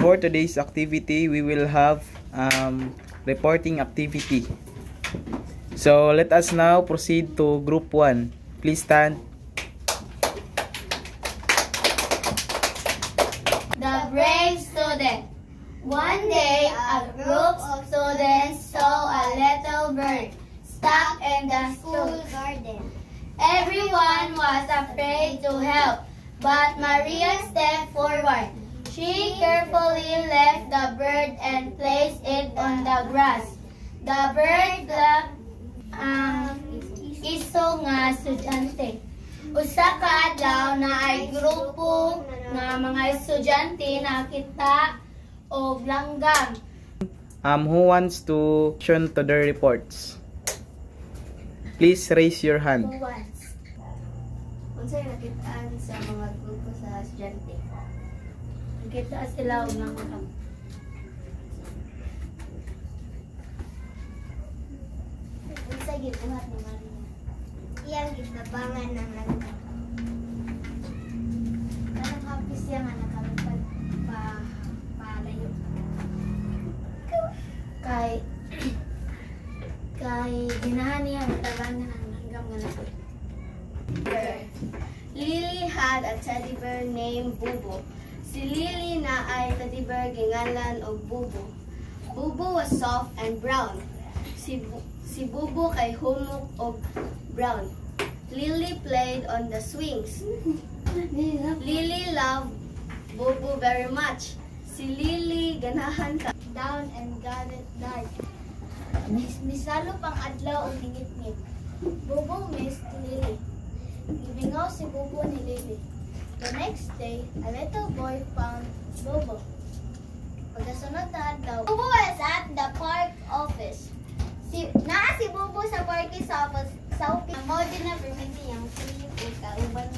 for today's activity, we will have reporting activity. So let us now proceed to group 1. Please stand. The brave student. One day, a group of students saw a little bird stuck in the school garden. Everyone was afraid to help, but Maria stepped forward. She carefully left the bird and placed it on the grass. The bird laughed iso nga estudyante. Usa ka adlaw na ay grupo nga mga estudyante nakita og langgam. Who wants to turn to the reports? Please raise your hand. Who wants? Unsay nakitaan sa mga grupo sa estudyante? Nakita sila og langgam. Unsay gibuhat ni Maria? Iyang gitabangan ng langgam. Kanang happy siya nga nakalipad palayo. Kay ginahan niya tabangan ng langgam nga nakoy. Lily had a teddy bear named Bubo. Si Lily na ay teddy bear gingalan og Bubo. Bubo was soft and brown. Si Bubo kay humok og brown. Lily played on the swings. Lily loved Bubo very much. Si Lily ganahan ka down and got it dark. Misalo pang adlaw og ningit-ngit. Bubo missed Lily. Ibingaw si Bubo ni Lily. The next day, a little boy found Bubo. Pagkasunod na adlaw, Bubo was at the park office. Naa si Bubo sa parking sa office. Mo din na permiti yang si kauban.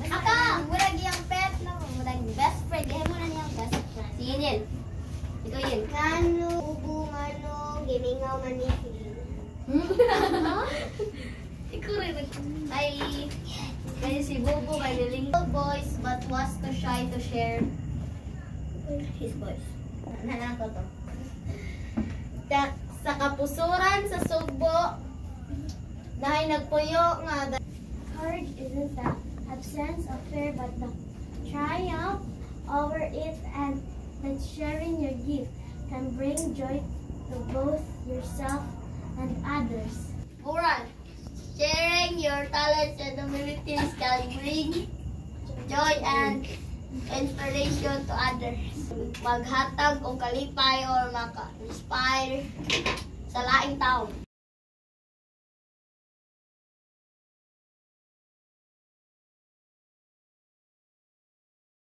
Aka, murag yang pet na murag best friend. Gahe mo na niyang best friend. Sige din. Ikaw yun. Kano, Bubo, mano, gimingaw maniki. Ikaw rin. Kaya si Bubo kay the little boys but was too shy to share his voice. Nanako to. Sa kapusuran sa sugbo, dahil nagpuyo nga. Courage isn't the absence of fear but the triumph over it, and that sharing your gift can bring joy to both yourself and others. Moral, sharing your talents and abilities can bring joy and inspiration to others. Maghatag o kalipay or maka-inspire sa laing tao.